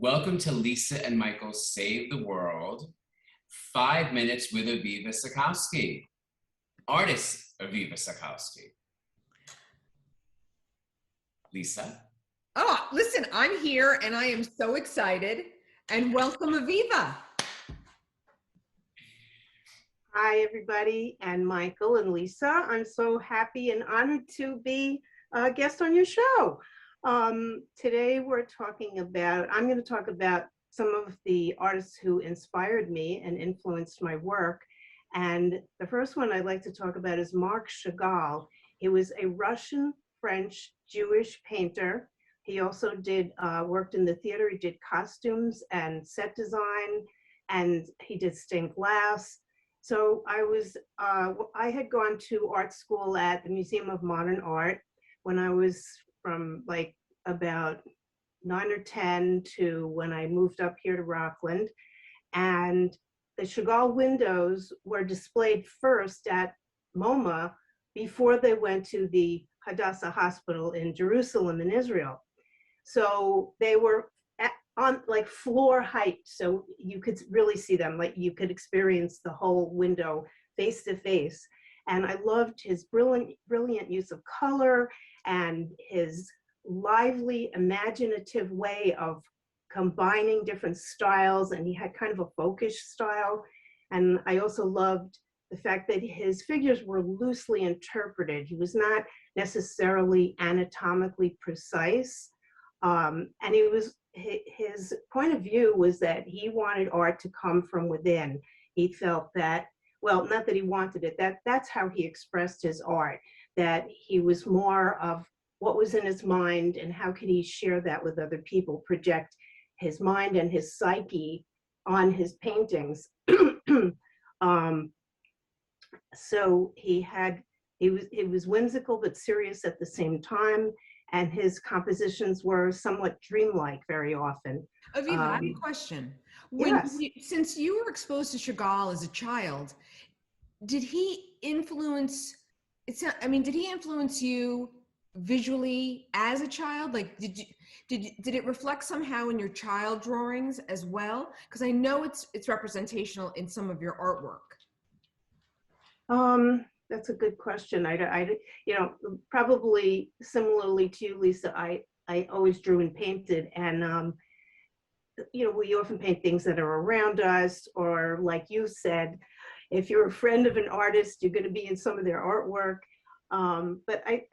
Welcome to Lisa and Michael Save the World. 5 minutes with Aviva Sakolsky. Artist Aviva Sakolsky. Lisa? Oh, listen, I'm here and I am so excited. And welcome, Aviva. Hi, everybody, and Michael and Lisa. I'm so happy and honored to be a guest on your show. Today I'm going to talk about some of the artists who inspired me and influenced my work. And the first one I'd like to talk about is Marc Chagall. He was a Russian, French, Jewish painter. He also worked in the theater. He did costumes and set design, and he did stained glass. So I had gone to art school at the Museum of Modern Art when I was from like about 9 or 10 to when I moved up here to Rockland. And the Chagall windows were displayed first at MoMA before they went to the Hadassah Hospital in Jerusalem in Israel. So they were on like floor height, so you could really see them, like you could experience the whole window face to face. And I loved his brilliant use of color and his lively, imaginative way of combining different styles. And he had kind of a folkish style. And I also loved the fact that his figures were loosely interpreted. He was not necessarily anatomically precise. And his point of view was that he wanted art to come from within. He felt that, well, not that he wanted it, that's how he expressed his art, that he was more of what was in his mind and how could he share that with other people, project his mind and his psyche on his paintings. So he was whimsical but serious at the same time. And his compositions were somewhat dreamlike very often. Aviva, I have a question. Yes. Since you were exposed to Chagall as a child, did he influence you visually as a child? Like, did it reflect somehow in your child drawings as well? Because I know it's representational in some of your artwork. That's a good question. Probably similarly to you, Lisa, I always drew and painted, and we often paint things that are around us, or like you said, if you're a friend of an artist, you're going to be in some of their artwork. But I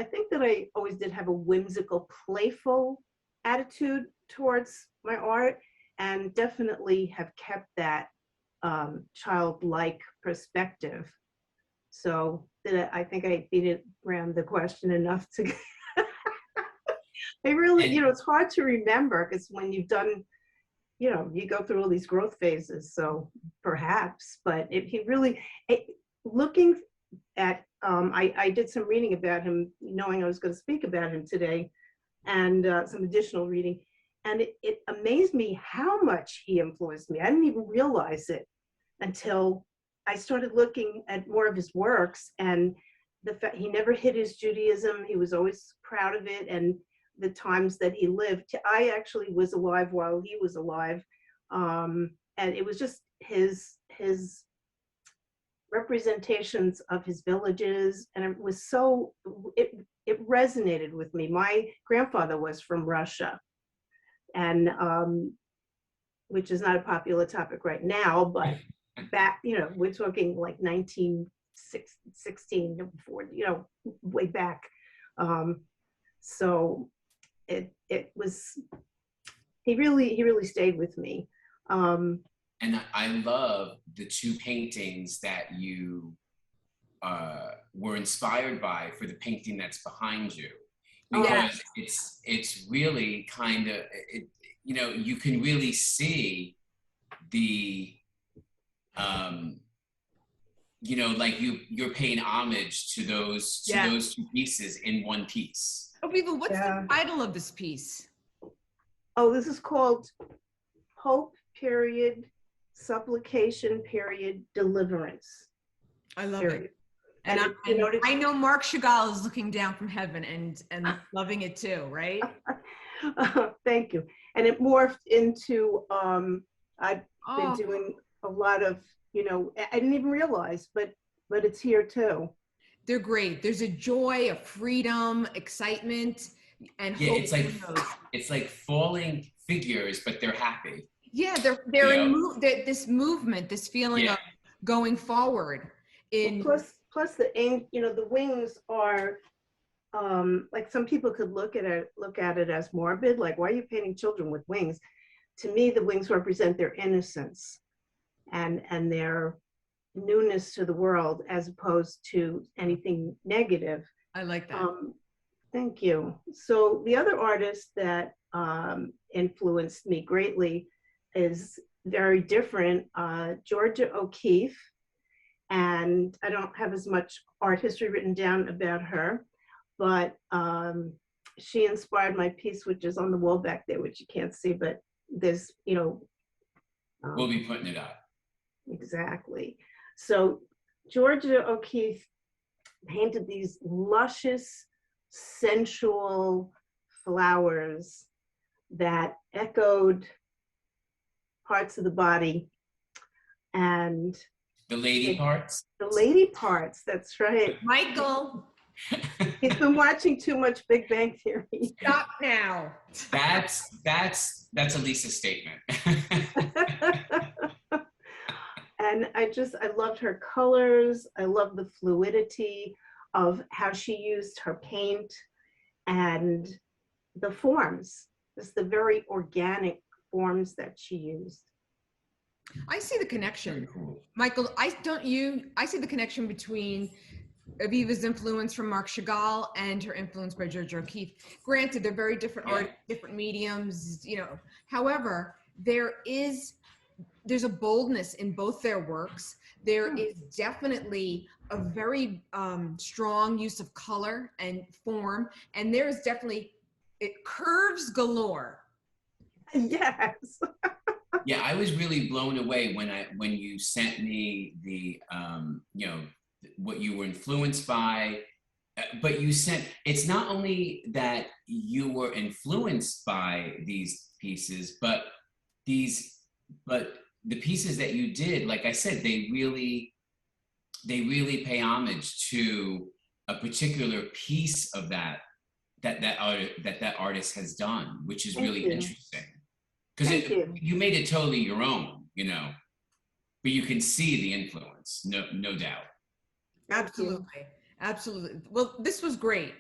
think that I always did have a whimsical, playful attitude towards my art, and definitely have kept that childlike perspective. So I think I beat it around the question enough to. It's hard to remember because when you've done, you go through all these growth phases. So perhaps, but looking at, I did some reading about him, knowing I was going to speak about him today, and some additional reading, and it amazed me how much he influenced me. I didn't even realize it until I started looking at more of his works, and the fact he never hid his Judaism. He was always proud of it, and the times that he lived. I actually was alive while he was alive, and it was just his representations of his villages, and it was it resonated with me. My grandfather was from Russia, and which is not a popular topic right now, but back, we're talking like 1916 to 40, way back. So it was, he really stayed with me. And I love the two paintings that you were inspired by for the painting that's behind you, because it's really kind of, you can really see the, like you're paying homage to those two pieces in one piece. Aviva, what's the title of this piece? Oh, this is called Hope Period, Supplication Period, Deliverance. I love it. And I know Marc Chagall is looking down from heaven and loving it too, right? Thank you. And it morphed into, I've been Oh, doing a lot of, I didn't even realize, but it's here too. they're great. There's a joy, a freedom, excitement, and Yeah, hope. it's like falling figures, but they're happy. Yeah, they're You in know? this movement, this feeling Yeah. of going forward. In Plus the wings are, like some people could look at it as morbid, like, why are you painting children with wings? To me, the wings represent their innocence and their newness to the world, as opposed to anything negative. I like that. Thank you. So the other artist that influenced me greatly is very different, Georgia O'Keeffe. And I don't have as much art history written down about her, but she inspired my piece, which is on the wall back there, which you can't see, but there's, We'll be putting it up. exactly. So Georgia O'Keeffe painted these luscious, sensual flowers that echoed parts of the body, and The lady parts. the lady parts, that's right. Michael, He's been watching too much Big Bang Theory. stop now. That's a Lisa statement. And I loved her colors. I love the fluidity of how she used her paint and the forms, just the very organic forms that she used. I see the connection. Cool. Michael, I see the connection between Aviva's influence from Marc Chagall and her influence by Georgia O'Keeffe. Granted, they're very different art, different mediums, However, there's a boldness in both their works. There is definitely a very strong use of color and form, and there is definitely curves galore. Yes. Yeah, I was really blown away when you sent me the what you were influenced by, but it's not only that you were influenced by these pieces, but the pieces that you did, like I said, they really pay homage to a particular piece of that artist has done, which is really interesting. Because you made it totally your own, but you can see the influence, no doubt. Absolutely. Well, this was great.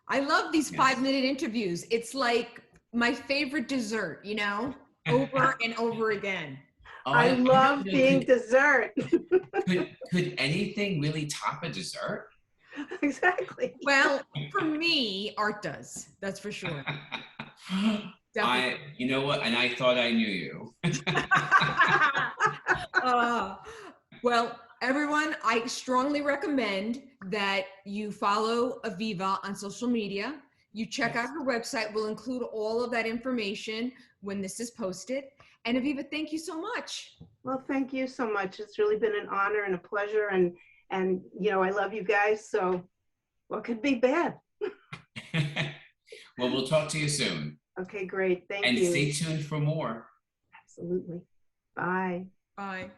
I love these 5-minute interviews. It's like my favorite dessert, over and over again. Oh, I love being dessert. Could anything really top a dessert? Exactly. Well, for me, art does. That's for sure. You know what? And I thought I knew you. Well, everyone, I strongly recommend that you follow Aviva on social media. You check out her website. We'll include all of that information when this is posted. And Aviva, thank you so much. Well, thank you so much. It's really been an honor and a pleasure. And I love you guys. So what could be bad? Well, we'll talk to you soon. Okay, great. Thank you. And stay tuned for more. Absolutely. Bye. Bye.